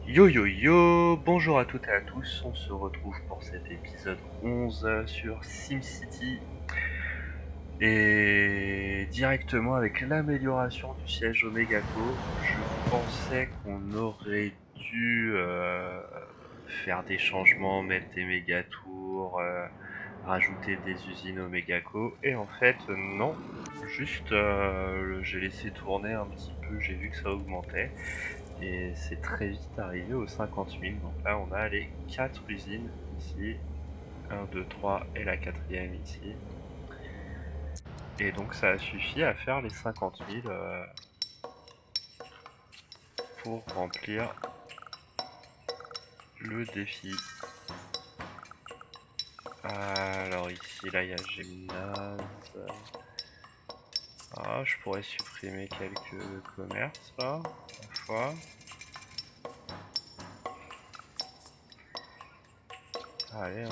Yo yo yo, bonjour à toutes et à tous, on se retrouve pour cet épisode 11 sur SimCity et directement avec l'amélioration du siège Omegaco, je pensais qu'on aurait dû faire des changements, mettre des mégatours, rajouter des usines Omegaco et en fait non, juste j'ai laissé tourner un petit peu, j'ai vu que ça augmentait. Et c'est très vite arrivé aux 50 000. Donc là, on a les 4 usines ici. Un, 2, 3 et la quatrième ici. Et donc ça a suffi à faire les 50 000 pour remplir le défi. Alors ici, là, il y a Gymnase. Ah, je pourrais supprimer quelques commerces là, ma foi. Allez, hein.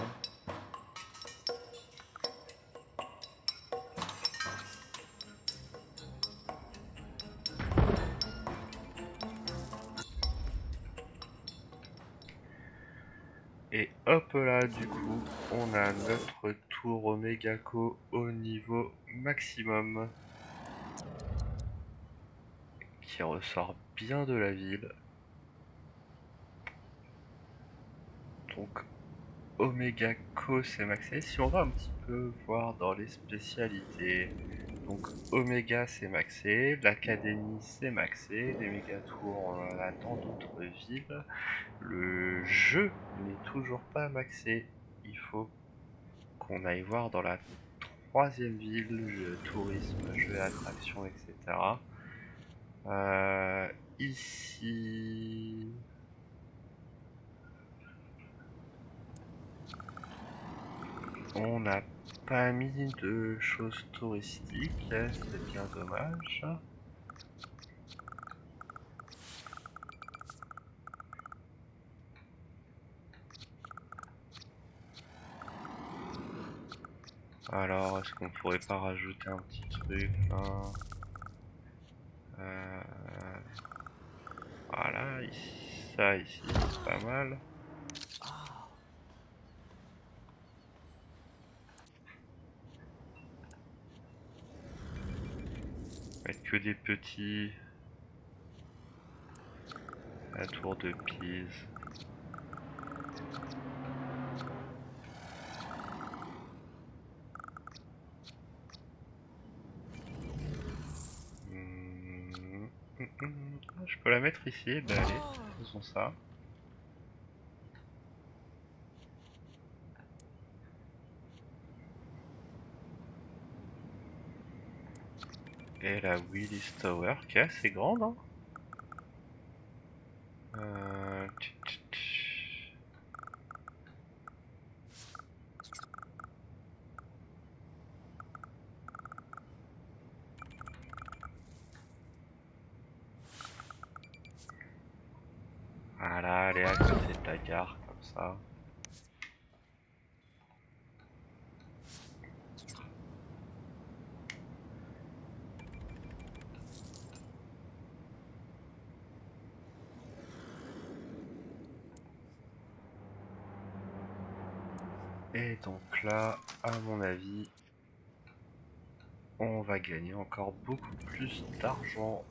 Et hop là, du coup, on a notre tour Omegaco au niveau maximum qui ressort bien de la ville. Donc Omegaco c'est maxé. Si on va un petit peu voir dans les spécialités, donc Omega c'est maxé, l'Académie c'est maxé, les Mégatours on en a dans d'autres villes. Le jeu n'est toujours pas maxé. Il faut qu'on aille voir dans la troisième ville, tourisme, jeux et attractions, etc. Euh, Ici, on n'a pas mis de choses touristiques, c'est bien dommage. Alors, est-ce qu'on pourrait pas rajouter un petit truc là? Euh, Voilà, ici, ça ici, c'est pas mal. Mettre que des petits. La tour de Pise. Ah, je peux la mettre ici, ben allez, faisons ça. Et la Willis Tower, qui est assez grande, hein. Tch, tch, tch. Voilà, elle est à côté de la gare, comme ça. Et donc là, à mon avis, on va gagner encore beaucoup plus d'argent.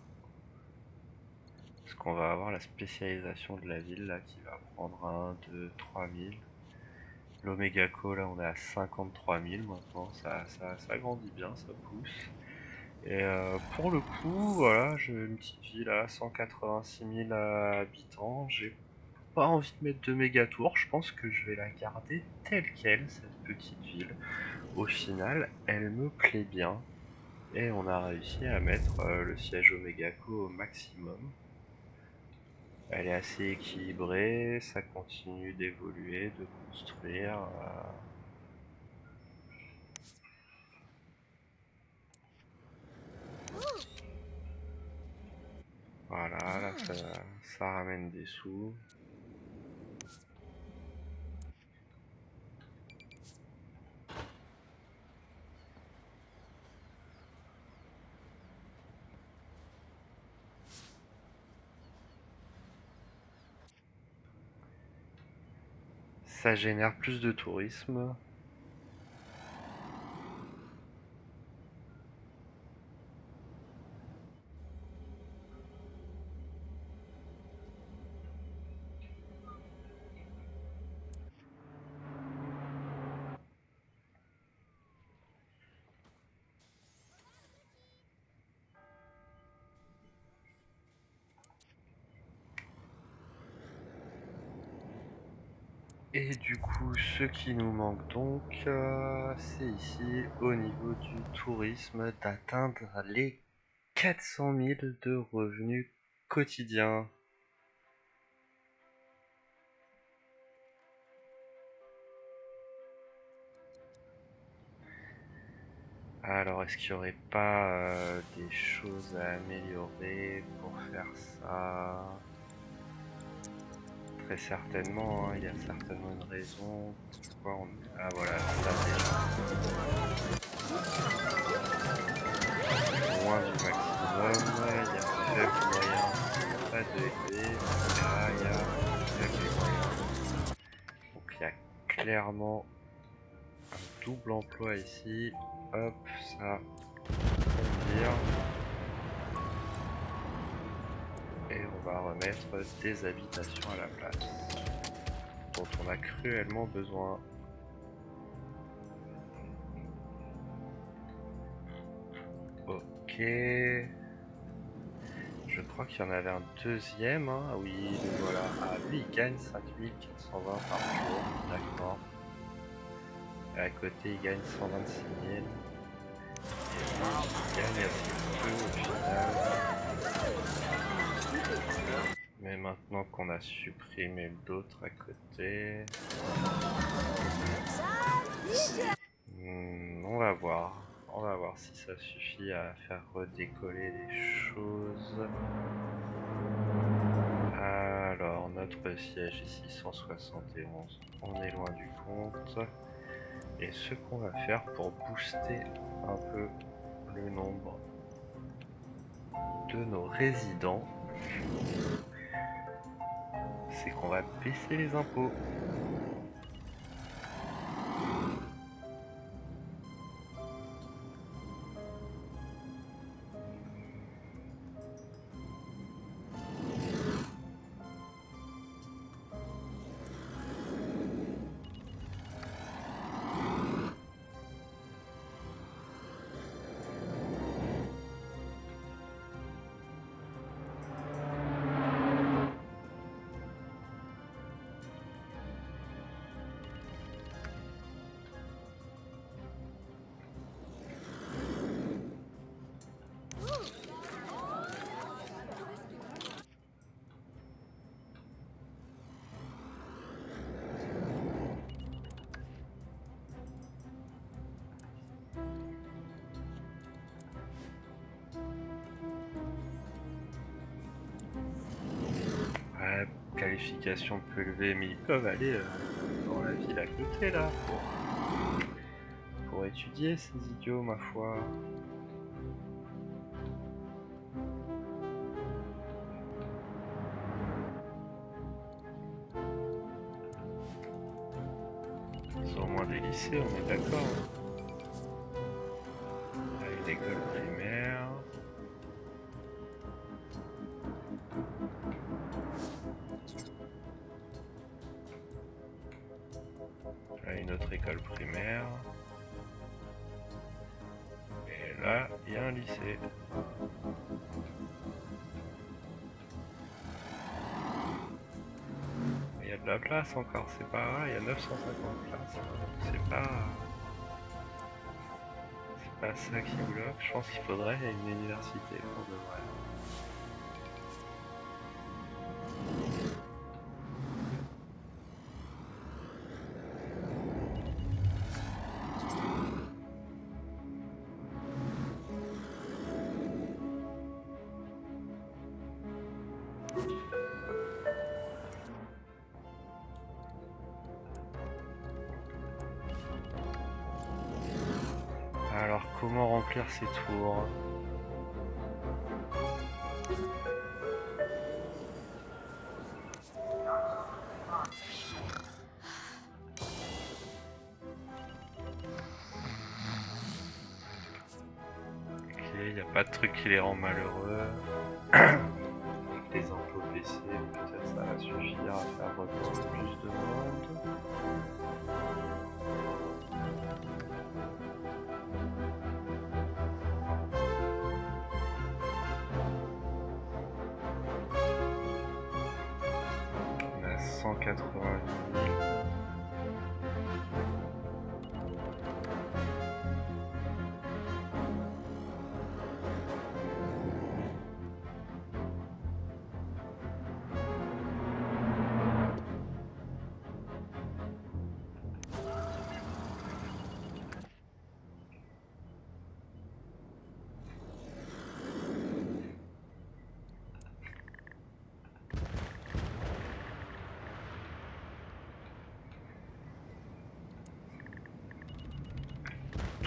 Parce qu'on va avoir la spécialisation de la ville là qui va prendre 1, 2, 3 000. L'Omegaco là on est à 53 000 maintenant, ça grandit bien, ça pousse. Et pour le coup, voilà, j'ai une petite ville à 186 000 habitants. J'ai pas envie de mettre de méga tour, je pense que je vais la garder telle quelle, cette petite ville. Au final, elle me plaît bien. Et on a réussi à mettre le siège Omegaco au maximum. Elle est assez équilibrée, ça continue d'évoluer, de construire. Voilà, là ça ramène des sous. Ça génère plus de tourisme. Et du coup, ce qui nous manque donc, c'est ici, au niveau du tourisme, d'atteindre les 400 000 de revenus quotidiens. Alors, est-ce qu'il n'y aurait pas des choses à améliorer pour faire ça? Très certainement, hein, il y a certainement une raison pourquoi on... Ah voilà, ça déjà. Loin du maximum, il y a faible moyen, pas de élevé, là il y a faible moyen. Donc il y a clairement un double emploi ici. Hop, ça on vire. Et on va remettre des habitations à la place, dont on a cruellement besoin. Ok. Je crois qu'il y en avait un deuxième, hein. Ah oui, le voilà. Ah, lui il gagne 5420 par jour, d'accord. Et à côté il gagne 126 000. Et lui il gagne assez peu au final. Mais maintenant qu'on a supprimé l'autre à côté... on va voir. On va voir si ça suffit à faire redécoller les choses. Alors, notre siège ici, 171, on est loin du compte. Et ce qu'on va faire pour booster un peu le nombre de nos résidents, c'est qu'on va baisser les impôts. Qualification peu élevée, mais ils peuvent aller dans la ville à côté là pour étudier ces idiots, ma foi. Ils ont au moins des lycées, on est d'accord. Là, une école primaire. Là, une autre école primaire. Et là, il y a un lycée. Il y a de la place encore, c'est pas vrai, il y a 950 places. C'est pas ça qui bloque. Je pense qu'il faudrait une université pour de vrai. Alors, comment remplir ces tours? pas de trucs qui les rend malheureux. Avec les impôts baissés, peut-être ça va suffire à faire reprendre plus de monde. On a 180 000.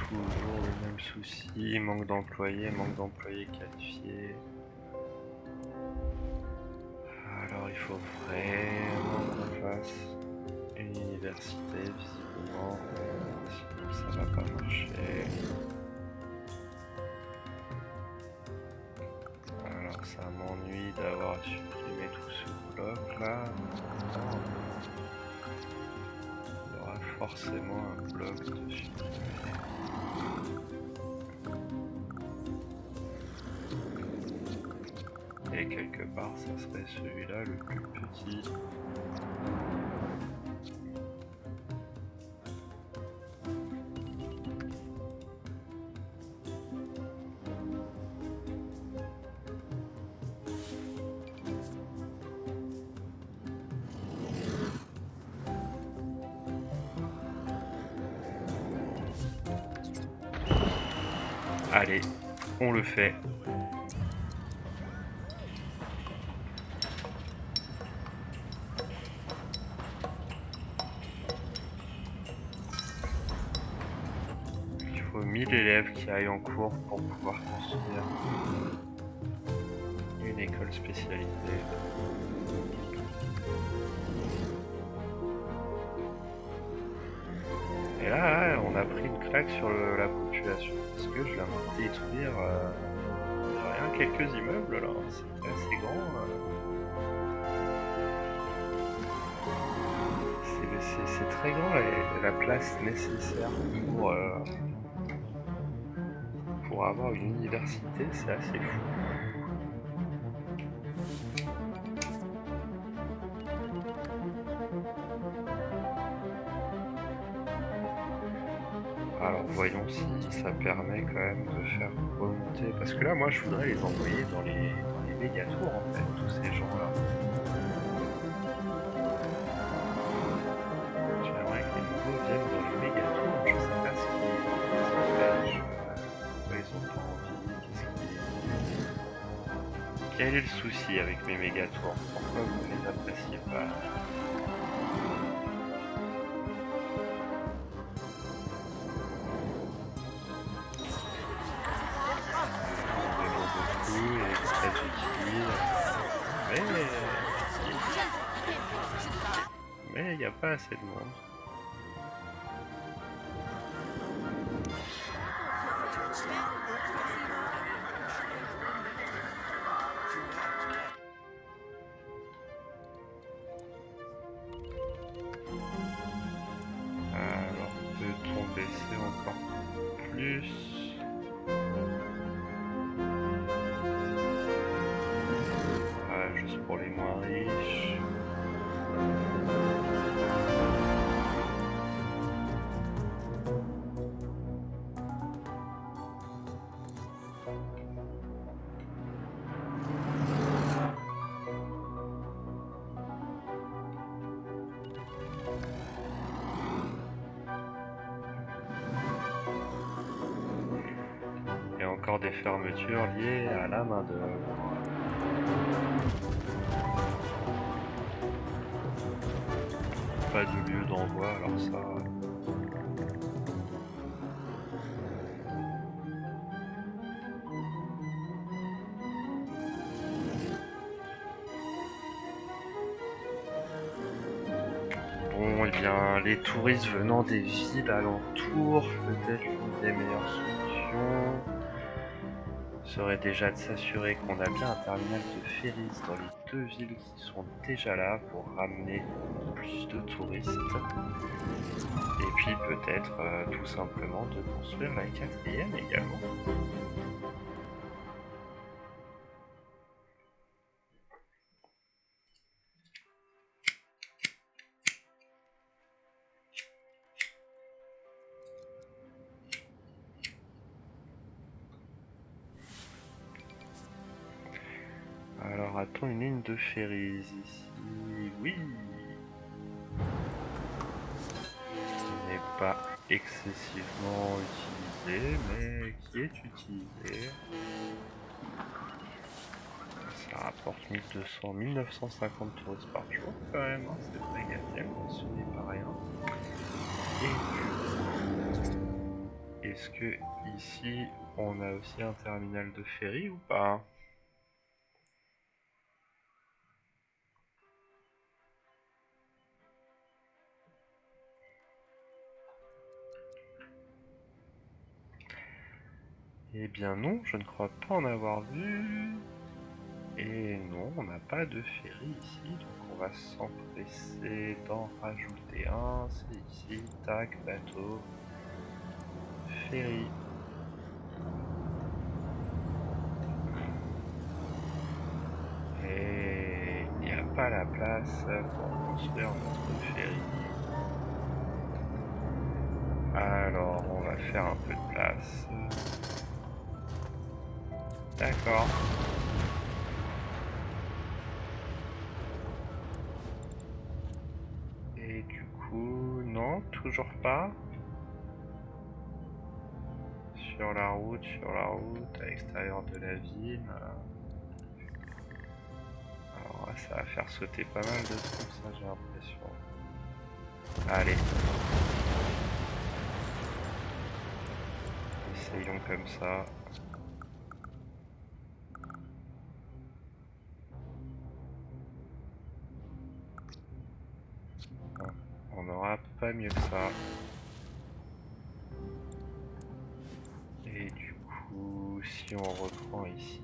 Toujours le même souci, manque d'employés qualifiés. Alors il faut vraiment qu'on fasse une université visiblement, sinon ça va pas marcher. Alors ça m'ennuie d'avoir supprimé tout ce bloc là. Il y aura forcément un bloc de supprimer. Et quelque part, ça serait celui-là le plus petit. Allez, on le fait. Il faut 1000 élèves qui aillent en cours pour pouvoir construire une école spécialisée. Et là, on a pris une claque sur la population parce que je viens de détruire rien quelques immeubles là. C'est assez grand. C'est très grand la place nécessaire pour avoir une université, c'est assez fou. Alors voyons si ça permet quand même de faire remonter, parce que là moi je voudrais les envoyer dans les mégatours en fait, tous ces gens là. J'aimerais que les nouveaux viennent dans les mégatours, je sais pas ce qui les empêche, pourquoi ils ont pas envie, quel est le souci avec mes mégatours, pourquoi vous ne les appréciez pas? Mais il n'y a pas assez de monde. Alors peut-on baisser encore plus? Juste pour les moins riches. Et encore des fermetures liées à la main d'œuvre. Pas de lieu d'envoi, alors ça... Bon, et bien, les touristes venant des villes alentours, peut-être l'une des meilleures solutions. serait déjà de s'assurer qu'on a bien un terminal de ferries dans les deux villes qui sont déjà là pour ramener plus de touristes. Et puis peut-être tout simplement de construire la quatrième également. Alors a-t-on une ligne de ferries ici? Oui. Qui n'est pas excessivement utilisée, mais qui est utilisée. Ça rapporte 1200, 1950 touristes par jour quand même, hein, cette mégatienne, ce n'est pas rien. Et est-ce que ici on a aussi un terminal de ferry ou pas? Eh bien non, je ne crois pas en avoir vu. Et non, on n'a pas de ferry ici, donc on va s'empresser d'en rajouter un. C'est ici, tac, bateau, ferry. Et il n'y a pas la place pour construire notre ferry. Alors, on va faire un peu de place. D'accord. Et du coup, non, toujours pas. Sur la route, à l'extérieur de la ville. Alors ça va faire sauter pas mal de trucs, ça j'ai l'impression. Allez. Essayons comme ça. On n'aura pas mieux que ça. Et du coup, si on reprend ici...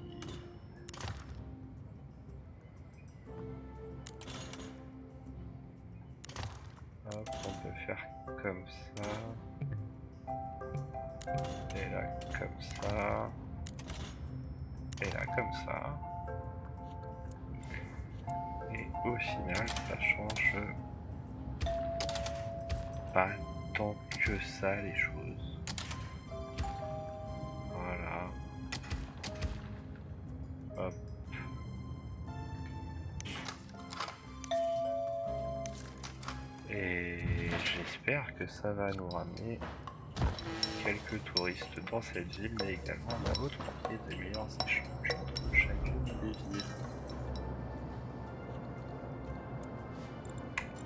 Hop, on peut faire comme ça. Et là, comme ça. Et là, comme ça. Et au final, ça change pas tant que ça les choses. Voilà. Hop. Et j'espère que ça va nous ramener quelques touristes dans cette ville, mais également dans l'autre pour qu'il y ait des meilleurs échanges entre chacune des villes.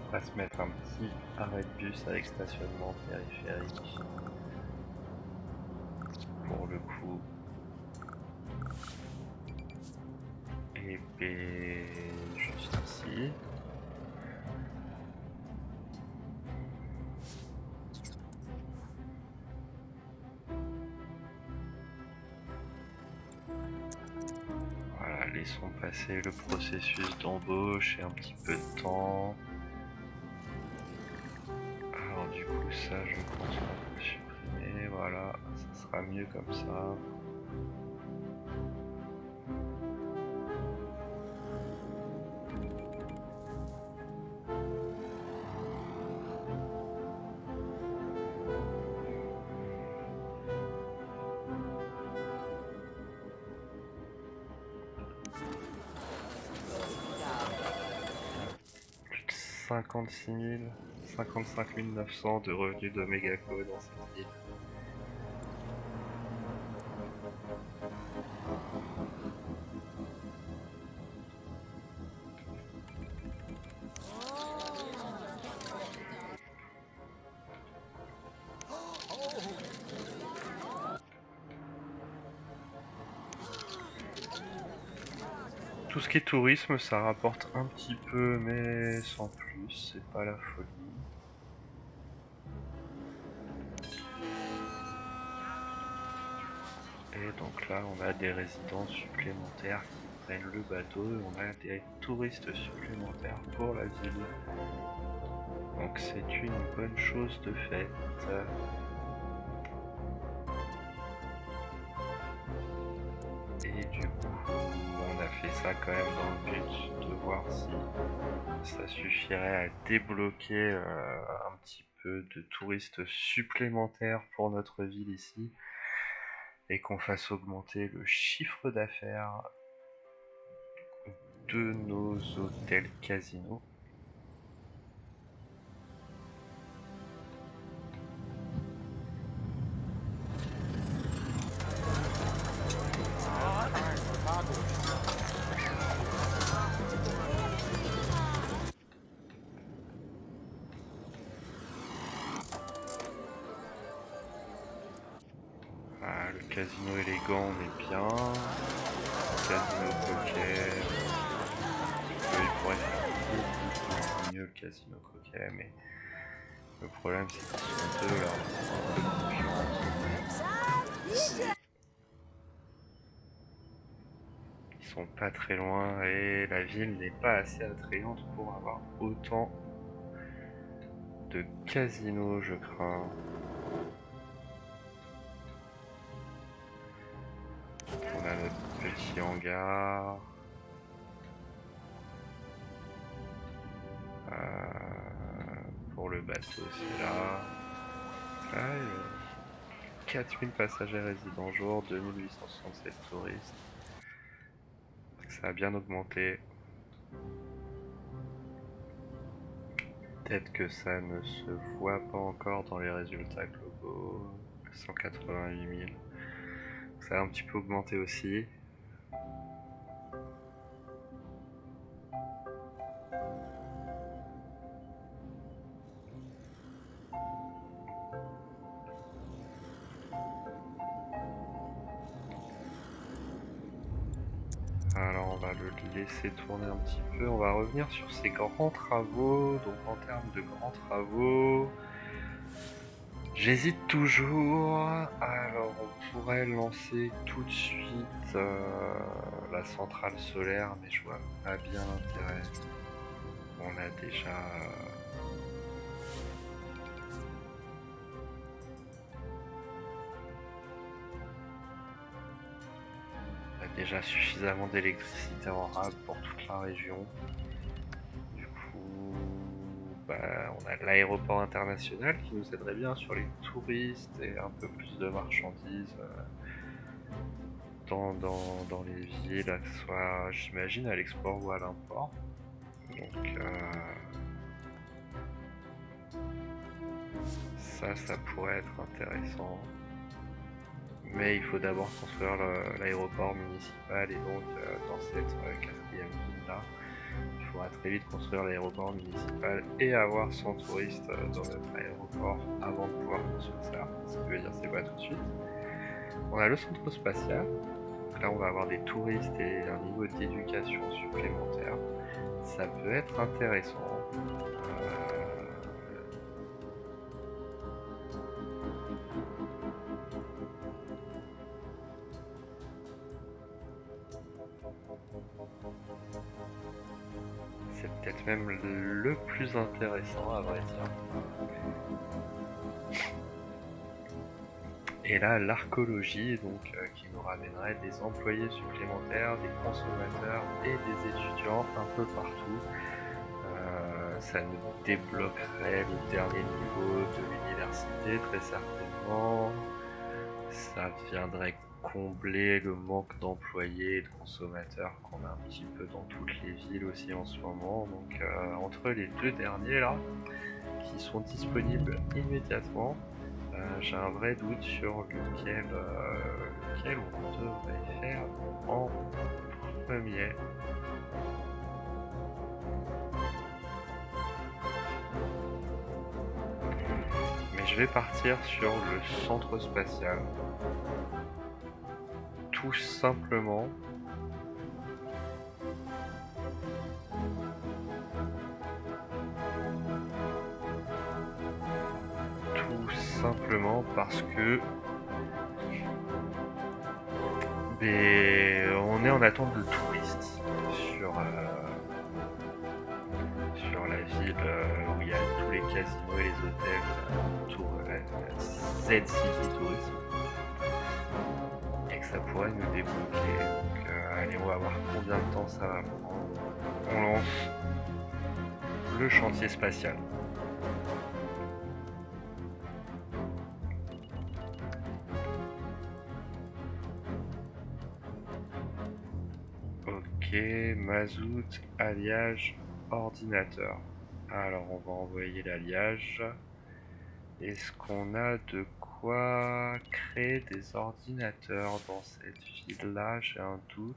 On va se mettre un petit arrêt de bus avec stationnement périphérique. Pour le coup. Et bien, juste ici. Voilà, laissons passer le processus d'embauche et un petit peu de temps. Alors du coup ça je pense qu'on peut supprimer, voilà, ça sera mieux comme ça. Plus de 56 000, 55 900 de revenus de Megaco dans cette ville. Tout ce qui est tourisme, ça rapporte un petit peu, mais sans plus, c'est pas la folie. Et donc là, on a des résidents supplémentaires qui prennent le bateau et on a des touristes supplémentaires pour la ville. Donc c'est une bonne chose de fait. Et du coup, on a fait ça quand même dans le but de voir si ça suffirait à débloquer un petit peu de touristes supplémentaires pour notre ville ici et qu'on fasse augmenter le chiffre d'affaires de nos hôtels casinos. Ah, le casino élégant, on est bien. Casino coquet, il pourrait faire beaucoup mieux le casino coquet, mais le problème c'est qu'ils sont deux là, un peu de concurrence. Ils sont pas très loin et la ville n'est pas assez attrayante pour avoir autant de casinos, je crains. On a notre petit hangar. Pour le bateau, c'est là. Là, 4000 passagers résidents jour, 2867 touristes. Ça a bien augmenté. Peut-être que ça ne se voit pas encore dans les résultats globaux. 188 000. Ça a un petit peu augmenté aussi. Alors on va le laisser tourner un petit peu. On va revenir sur ces grands travaux. Donc en termes de grands travaux, j'hésite toujours. Alors on pourrait lancer tout de suite la centrale solaire, mais je vois pas bien l'intérêt. On a déjà suffisamment d'électricité en rab pour toute la région. Du coup, on a l'aéroport international qui nous aiderait bien sur les touristes et un peu plus de marchandises dans les villes, que ce soit, j'imagine, à l'export ou à l'import. Donc ça pourrait être intéressant. Mais il faut d'abord construire l'aéroport municipal et donc dans cette quatrième ville là, il faudra très vite construire l'aéroport municipal et avoir 100 touristes dans notre aéroport avant de pouvoir construire ça. Ce qui veut dire c'est pas tout de suite. On a le centre spatial, donc là on va avoir des touristes et un niveau d'éducation supplémentaire. Ça peut être intéressant. C'est peut-être même le plus intéressant à vrai dire. Et là, l'archéologie, donc, qui nous ramènerait des employés supplémentaires, des consommateurs et des étudiants un peu partout. Ça nous débloquerait le dernier niveau de l'université, très certainement. Ça viendrait combler le manque d'employés et de consommateurs qu'on a un petit peu dans toutes les villes aussi en ce moment. Donc entre les deux derniers là, qui sont disponibles immédiatement, j'ai un vrai doute sur lequel on devrait faire en premier. Mais je vais partir sur le centre spatial. Tout simplement parce que Mais on est en attente de touristes sur la ville où il y a tous les casinos et les hôtels autour de la Z-City Tourisme. Et que ça pourrait nous débloquer. Donc allez, on va voir combien de temps ça va prendre. On lance le chantier spatial. Ok, mazout, alliage, ordinateur. Alors on va envoyer l'alliage. Est-ce qu'on a de quoi créer des ordinateurs dans cette ville-là? J'ai un doute.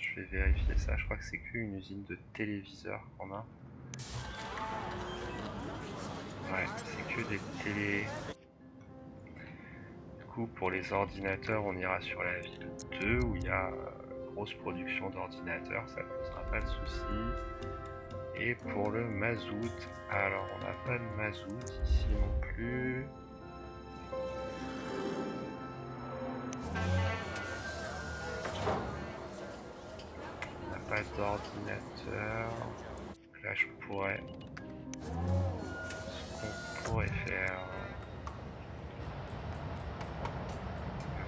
Je vais vérifier ça. Je crois que c'est qu'une usine de téléviseurs qu'on a. Ouais, c'est que des télé. Du coup, pour les ordinateurs, on ira sur la ville 2 où il y a grosse production d'ordinateurs. Ça ne posera pas de soucis. Et pour le mazout, alors on n'a pas de mazout ici non plus. On n'a pas d'ordinateur. Là je pourrais... Ce qu'on pourrait faire...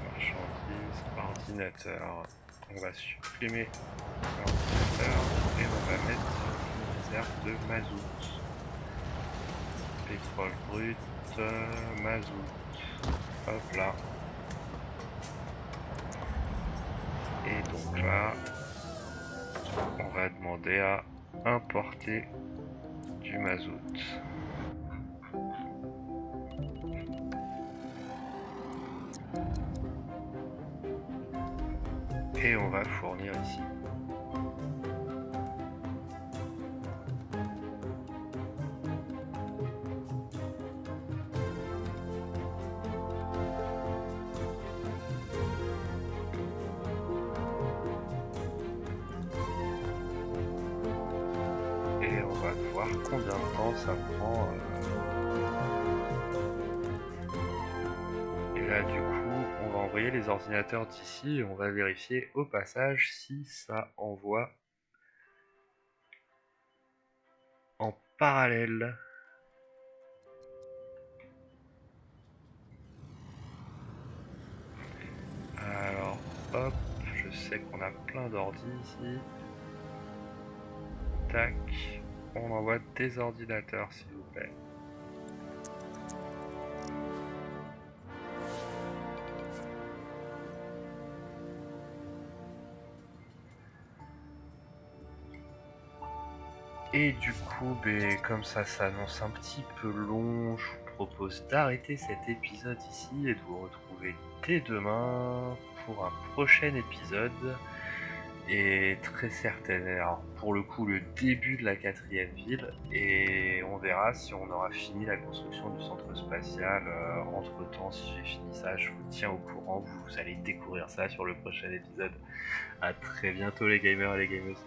Marchandise, ordinateur. On va supprimer l'ordinateur et on va mettre une réserve de mazout. Pétrole brut, mazout. Hop là. Et donc là, on va demander à importer du mazout. Et on va fournir ici. Et on va voir combien de temps ça prend. Et là du coup, on va envoyer les ordinateurs d'ici et on va vérifier au passage si ça envoie en parallèle. Alors hop, je sais qu'on a plein d'ordi ici. Tac, on envoie des ordinateurs s'il vous plaît. Et du coup, comme ça s'annonce un petit peu long, je vous propose d'arrêter cet épisode ici et de vous retrouver dès demain pour un prochain épisode. Et très certainement, alors pour le coup, le début de la 4e ville. Et on verra si on aura fini la construction du centre spatial. Entre temps, si j'ai fini ça, je vous tiens au courant. Vous allez découvrir ça sur le prochain épisode. A très bientôt les gamers et les gameuses.